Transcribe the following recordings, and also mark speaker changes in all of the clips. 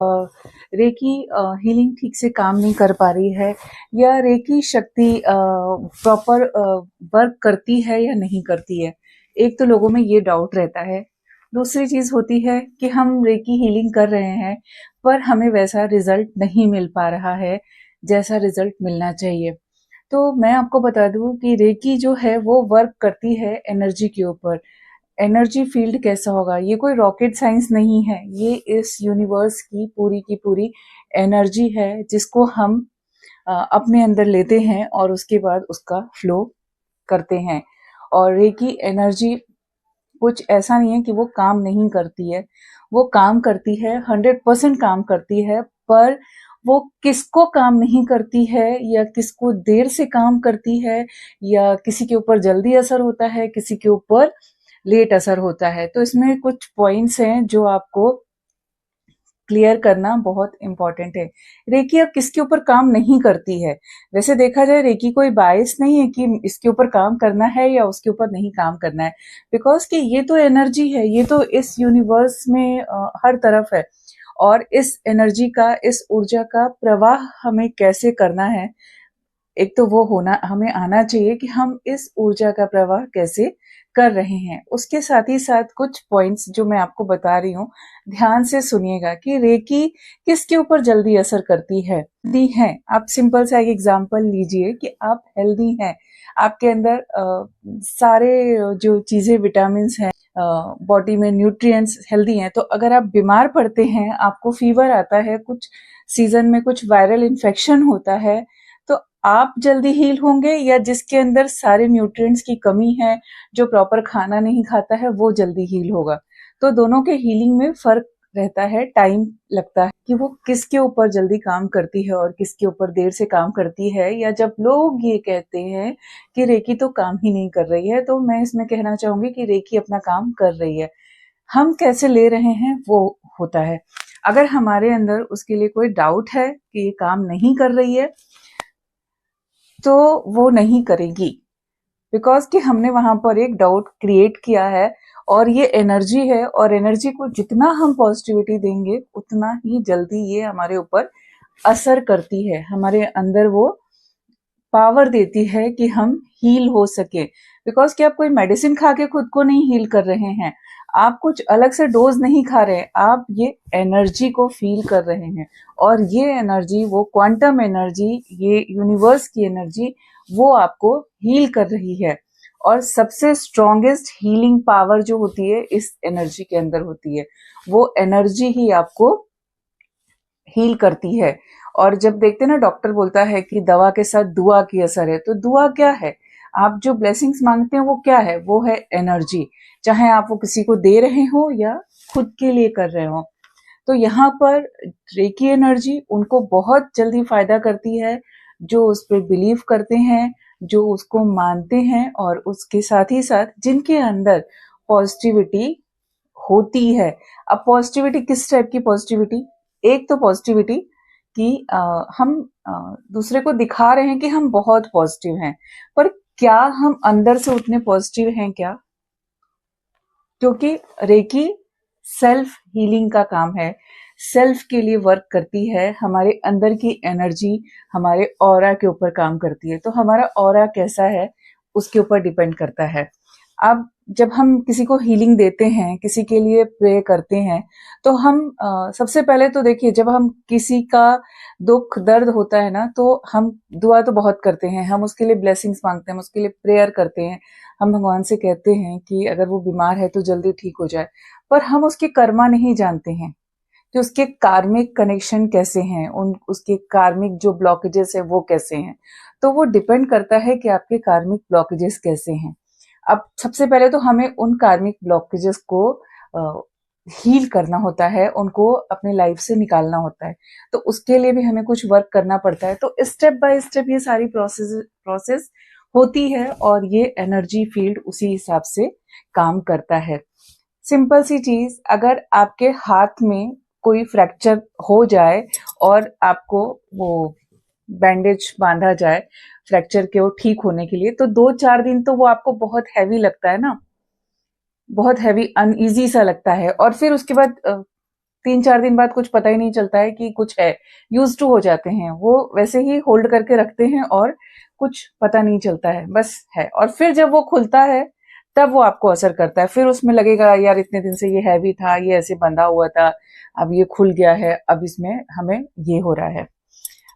Speaker 1: Recce healing ठीक से काम नहीं कर पा रही है, या रेकी शक्ति प्रॉपर वर्क करती है या नहीं करती है। एक तो लोगों में ये डाउट रहता है। दूसरी चीज होती है कि हम रेकी हीलिंग कर रहे हैं पर हमें वैसा रिजल्ट नहीं मिल पा रहा है जैसा रिजल्ट मिलना चाहिए। तो मैं आपको बता दूं कि रेकी जो है वो वर्क करती है एनर्जी के ऊपर। एनर्जी फील्ड कैसा होगा, ये कोई रॉकेट साइंस नहीं है, ये इस यूनिवर्स की पूरी एनर्जी है जिसको हम अपने अंदर लेते हैं और उसके बाद उसका फ्लो करते हैं। और रेकी एनर्जी कुछ ऐसा नहीं है कि वो काम नहीं करती है, वो काम करती है, 100% काम करती है। पर वो किसको काम नहीं करती है या किसको देर से काम करती है, या किसी के ऊपर जल्दी असर होता है, किसी के ऊपर लेट असर होता है। तो इसमें कुछ पॉइंट्स हैं जो आपको क्लियर करना बहुत इंपॉर्टेंट है। रेकी अब किसके ऊपर काम नहीं करती है? वैसे देखा जाए रेकी कोई बायस नहीं है कि इसके ऊपर काम करना है या उसके ऊपर नहीं काम करना है, बिकॉज कि ये तो एनर्जी है, ये तो इस यूनिवर्स में हर तरफ है। और इस एनर्जी का, इस ऊर्जा का प्रवाह हमें कैसे करना है, एक तो वो होना हमें आना चाहिए कि हम इस ऊर्जा का प्रवाह कैसे कर रहे हैं। उसके साथ ही साथ कुछ पॉइंट्स जो मैं आपको बता रही हूँ, ध्यान से सुनिएगा कि रेकी किसके ऊपर जल्दी असर करती है। हेल्दी हैं आप, सिंपल सा एक एग्जांपल लीजिए कि आप हेल्दी हैं, आपके अंदर सारे जो चीजें विटामिन हैं, बॉडी में न्यूट्रिएंट्स हेल्दी हैं। तो अगर आप बीमार पड़ते हैं, आपको फीवर आता है, कुछ सीजन में कुछ वायरल इन्फेक्शन होता है, तो आप जल्दी हील होंगे या जिसके अंदर सारे न्यूट्रिएंट्स की कमी है, जो प्रॉपर खाना नहीं खाता है, वो जल्दी हील होगा। तो दोनों के हीलिंग में फर्क रहता है, टाइम लगता है कि वो किसके ऊपर जल्दी काम करती है और किसके ऊपर देर से काम करती है। या जब लोग ये कहते हैं कि रेकी तो काम ही नहीं कर रही है, तो मैं इसमें कहना चाहूंगी कि रेकी अपना काम कर रही है। हम कैसे ले रहे हैं वो होता है। अगर हमारे अंदर उसके लिए कोई डाउट है कि ये काम नहीं कर रही है, तो वो नहीं करेगी, बिकॉज कि हमने वहां पर एक डाउट क्रिएट किया है। और ये एनर्जी है, और एनर्जी को जितना हम पॉजिटिविटी देंगे उतना ही जल्दी ये हमारे ऊपर असर करती है, हमारे अंदर वो पावर देती है कि हम हील हो सके। बिकॉज कि आप कोई मेडिसिन खा के खुद को नहीं हील कर रहे हैं, आप कुछ अलग से डोज नहीं खा रहे, आप ये एनर्जी को फील कर रहे हैं। और ये एनर्जी, वो क्वांटम एनर्जी, ये यूनिवर्स की एनर्जी, वो आपको हील कर रही है। और सबसे स्ट्रॉन्गेस्ट हीलिंग पावर जो होती है इस एनर्जी के अंदर होती है, वो एनर्जी ही आपको हील करती है। और जब देखते हैं ना, डॉक्टर बोलता है कि दवा के साथ दुआ की असर है, तो दुआ क्या है? आप जो ब्लेसिंग्स मांगते हैं वो क्या है? वो है एनर्जी, चाहे आप वो किसी को दे रहे हो या खुद के लिए कर रहे हो। तो यहाँ पर रेकी एनर्जी उनको बहुत जल्दी फायदा करती है, जो उस पर बिलीव करते हैं, जो उसको मानते हैं, और उसके साथ ही साथ जिनके अंदर पॉजिटिविटी होती है। अब पॉजिटिविटी किस टाइप की पॉजिटिविटी? एक तो पॉजिटिविटी कि हम दूसरे को दिखा रहे हैं कि हम बहुत पॉजिटिव हैं, पर क्या हम अंदर से उतने पॉजिटिव हैं क्या? क्योंकि रेकी सेल्फ हीलिंग का काम है, सेल्फ के लिए वर्क करती है, हमारे अंदर की एनर्जी हमारे ऑरा के ऊपर काम करती है। तो हमारा ऑरा कैसा है उसके ऊपर डिपेंड करता है। अब जब हम किसी को हीलिंग देते हैं, किसी के लिए प्रे करते हैं, तो हम सबसे पहले तो देखिए, जब हम किसी का दुख दर्द होता है ना, तो हम दुआ तो बहुत करते हैं, हम उसके लिए ब्लेसिंग्स मांगते हैं, हम उसके लिए प्रेयर करते हैं, हम भगवान से कहते हैं कि अगर वो बीमार है तो जल्दी ठीक हो जाए। पर हम उसके कर्मा नहीं जानते हैं कि उसके कार्मिक कनेक्शन कैसे हैं, उन उसके कार्मिक जो ब्लॉकेजेस है वो कैसे हैं। तो वो डिपेंड करता है कि आपके कार्मिक ब्लॉकेजेस कैसे हैं। अब सबसे पहले तो हमें उन कार्मिक ब्लॉकेजेस को हील करना होता है, उनको अपने लाइफ से निकालना होता है। तो उसके लिए भी हमें कुछ वर्क करना पड़ता है। तो स्टेप बाय स्टेप ये सारी प्रोसेस होती है, और ये एनर्जी फील्ड उसी हिसाब से काम करता है। सिंपल सी चीज, अगर आपके हाथ में कोई फ्रैक्चर हो जाए और आपको वो बैंडेज बांधा जाए फ्रैक्चर के वो ठीक होने के लिए, तो 2-4 दिन तो वो आपको बहुत हैवी लगता है ना, बहुत हैवी अनईजी सा लगता है। और फिर उसके बाद 3-4 दिन बाद कुछ पता ही नहीं चलता है कि कुछ है, यूज्ड टू हो जाते हैं, वो वैसे ही होल्ड करके रखते हैं और कुछ पता नहीं चलता है, बस है। और फिर जब वो खुलता है तब वो आपको असर करता है, फिर उसमें लगेगा यार इतने दिन से ये हैवी था, ये ऐसे बंधा हुआ था, अब ये खुल गया है, अब इसमें हमें ये हो रहा है।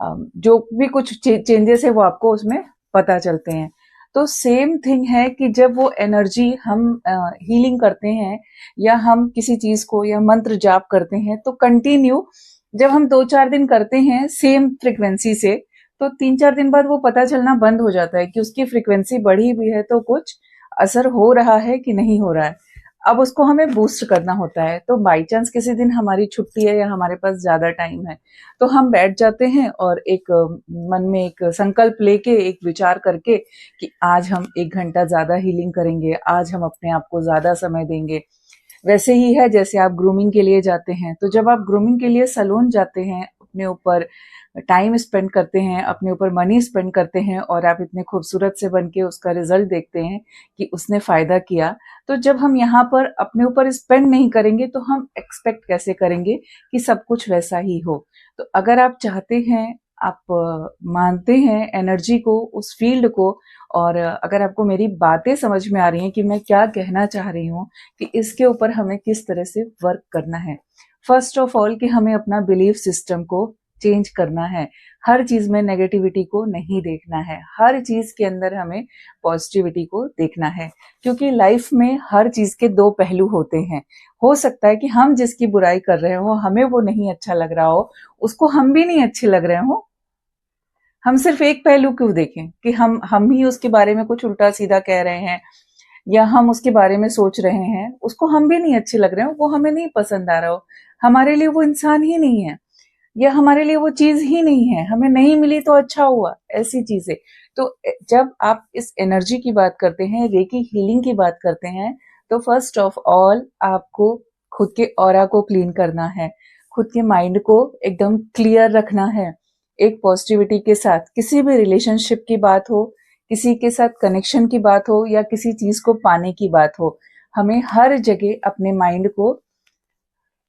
Speaker 1: जो भी कुछ चेंजेस है वो आपको उसमें पता चलते हैं। तो सेम थिंग है कि जब वो एनर्जी हम हीलिंग करते हैं या हम किसी चीज को या मंत्र जाप करते हैं, तो कंटिन्यू जब हम 2-4 दिन करते हैं सेम फ्रिक्वेंसी से, तो 3-4 दिन बाद वो पता चलना बंद हो जाता है कि उसकी फ्रिक्वेंसी बढ़ी भी है तो कुछ असर हो रहा है कि नहीं हो रहा है। अब उसको हमें बूस्ट करना होता है। तो बाई चांस किसी दिन हमारी छुट्टी है या हमारे पास ज्यादा टाइम है, तो हम बैठ जाते हैं और एक मन में एक संकल्प लेके, एक विचार करके कि आज हम 1 घंटा ज्यादा हीलिंग करेंगे, आज हम अपने आप को ज्यादा समय देंगे। वैसे ही है जैसे आप ग्रूमिंग के लिए जाते हैं, तो जब आप ग्रूमिंग के लिए सैलून जाते हैं, अपने ऊपर टाइम स्पेंड करते हैं, अपने ऊपर मनी स्पेंड करते हैं और आप इतने खूबसूरत से बन के उसका रिजल्ट देखते हैं कि उसने फायदा किया, तो जब हम यहाँ पर अपने ऊपर स्पेंड नहीं करेंगे तो हम एक्सपेक्ट कैसे करेंगे कि सब कुछ वैसा ही हो। तो अगर आप चाहते हैं, आप मानते हैं एनर्जी को, उस फील्ड को, और अगर आपको मेरी बातें समझ में आ रही हैं कि मैं क्या कहना चाह रही हूँ कि इसके ऊपर हमें किस तरह से वर्क करना है। फर्स्ट ऑफ ऑल कि हमें अपना बिलीफ सिस्टम को चेंज करना है। हर चीज में नेगेटिविटी को नहीं देखना है, हर चीज के अंदर हमें पॉजिटिविटी को देखना है, क्योंकि लाइफ में हर चीज के 2 पहलू होते हैं। हो सकता है कि हम जिसकी बुराई कर रहे हो, हमें वो नहीं अच्छा लग रहा हो, उसको हम भी नहीं अच्छे लग रहे हो। हम सिर्फ एक पहलू क्यों देखें कि हम ही उसके बारे में कुछ उल्टा सीधा कह रहे हैं या हम उसके बारे में सोच रहे हैं, उसको हम भी नहीं अच्छे लग रहे हो, वो हमें नहीं पसंद आ रहा हो, हमारे लिए वो इंसान ही नहीं है या हमारे लिए वो चीज ही नहीं है, हमें नहीं मिली तो अच्छा हुआ, ऐसी चीजें। तो जब आप इस एनर्जी की बात करते हैं, रेकी हीलिंग की बात करते हैं, तो फर्स्ट ऑफ ऑल आपको खुद के ऑरा को क्लीन करना है, खुद के माइंड को एकदम क्लियर रखना है। एक पॉजिटिविटी के साथ किसी भी रिलेशनशिप की बात हो, किसी के साथ कनेक्शन की बात हो या किसी चीज को पाने की बात हो, हमें हर जगह अपने माइंड को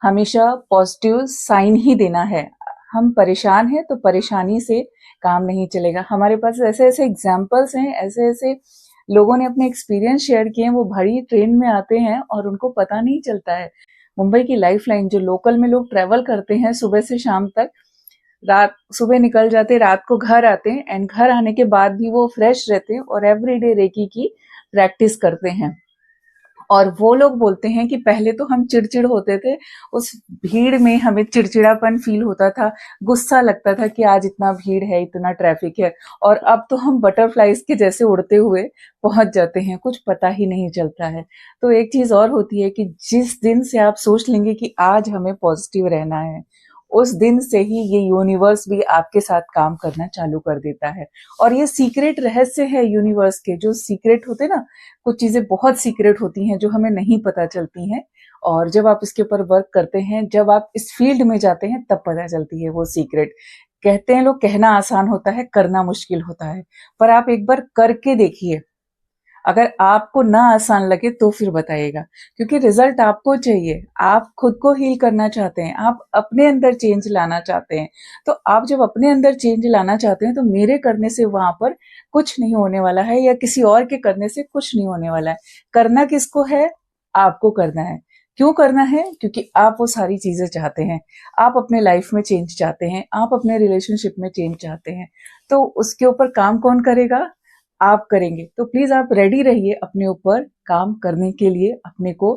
Speaker 1: हमेशा पॉजिटिव साइन ही देना है। हम परेशान हैं तो परेशानी से काम नहीं चलेगा। हमारे पास ऐसे ऐसे एग्जाम्पल्स हैं, ऐसे ऐसे लोगों ने अपने एक्सपीरियंस शेयर किए हैं, वो भरी ट्रेन में आते हैं और उनको पता नहीं चलता है। मुंबई की लाइफ लाइन जो लोकल में लोग ट्रेवल करते हैं सुबह से शाम तक, रात सुबह निकल जाते, रात को घर आते हैं, एंड घर आने के बाद भी वो फ्रेश रहते हैं और एवरीडे रेकी की प्रैक्टिस करते हैं। और वो लोग बोलते हैं कि पहले तो हम चिड़चिड़ होते थे, उस भीड़ में हमें चिड़चिड़ापन फील होता था, गुस्सा लगता था कि आज इतना भीड़ है, इतना ट्रैफिक है, और अब तो हम बटरफ्लाइज के जैसे उड़ते हुए पहुंच जाते हैं, कुछ पता ही नहीं चलता है। तो एक चीज और होती है कि जिस दिन से आप सोच लेंगे कि आज हमें पॉजिटिव रहना है, उस दिन से ही ये यूनिवर्स भी आपके साथ काम करना चालू कर देता है। और ये सीक्रेट रहस्य है यूनिवर्स के, जो सीक्रेट होते ना, कुछ चीजें बहुत सीक्रेट होती हैं जो हमें नहीं पता चलती हैं, और जब आप इसके ऊपर वर्क करते हैं, जब आप इस फील्ड में जाते हैं, तब पता चलती है वो सीक्रेट। कहते हैं लोग, कहना आसान होता है, करना मुश्किल होता है, पर आप एक बार करके देखिए। अगर आपको ना आसान लगे तो फिर बताइएगा, क्योंकि रिजल्ट आपको चाहिए। आप खुद को हील करना चाहते हैं, आप अपने अंदर चेंज लाना चाहते हैं। तो आप जब अपने अंदर चेंज लाना चाहते हैं, तो मेरे करने से वहां पर कुछ नहीं होने वाला है, या किसी और के करने से कुछ नहीं होने वाला है। करना किसको है? आपको करना है। क्यों करना है? क्योंकि आप वो सारी चीजें चाहते हैं, आप अपने लाइफ में चेंज चाहते हैं, आप अपने रिलेशनशिप में चेंज चाहते हैं। तो उसके ऊपर काम कौन करेगा? आप करेंगे। तो प्लीज आप रेडी रहिए अपने ऊपर काम करने के लिए, अपने को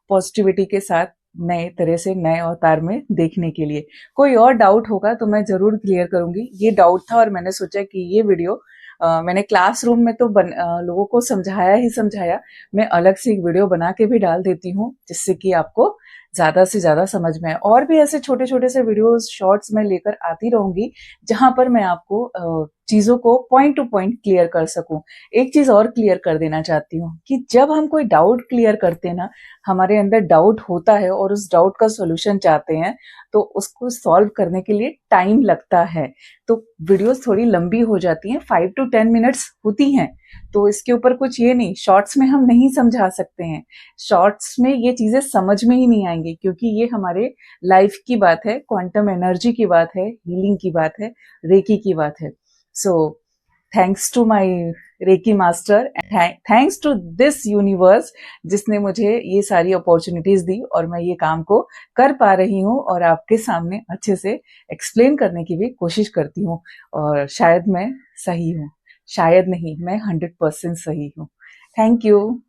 Speaker 1: पॉजिटिविटी के साथ नए तरह से नए अवतार में देखने के लिए। कोई और डाउट होगा तो मैं जरूर क्लियर करूंगी। ये डाउट था और मैंने सोचा कि ये वीडियो मैंने क्लासरूम में तो लोगों को समझाया ही समझाया, मैं अलग से एक वीडियो बना के भी डाल देती हूँ, जिससे कि आपको ज्यादा से ज्यादा समझ में आए। और भी ऐसे छोटे छोटे से वीडियोस शॉर्ट्स में लेकर आती रहूंगी, जहां पर मैं आपको चीजों को पॉइंट टू पॉइंट क्लियर कर सकूं। एक चीज और क्लियर कर देना चाहती हूँ कि जब हम कोई डाउट क्लियर करते हैं ना, हमारे अंदर डाउट होता है और उस डाउट का सॉल्यूशन चाहते हैं, तो उसको सॉल्व करने के लिए टाइम लगता है। तो वीडियोस थोड़ी लंबी हो जाती हैं, 5 to 10 मिनट्स होती हैं, तो इसके ऊपर कुछ ये नहीं, शॉर्ट्स में हम नहीं समझा सकते हैं, शॉर्ट्स में ये चीजें समझ में ही नहीं आएंगी, क्योंकि ये हमारे लाइफ की बात है, क्वांटम एनर्जी की बात है, हीलिंग की बात है, रेकी की बात है। So thanks to my reiki master, thanks to this universe जिसने मुझे ये सारी अपॉर्चुनिटीज दी और मैं ये काम को कर पा रही हूँ और आपके सामने अच्छे से एक्सप्लेन करने की भी कोशिश करती हूँ। और शायद मैं सही हूँ, शायद नहीं, मैं 100% सही हूँ। Thank you.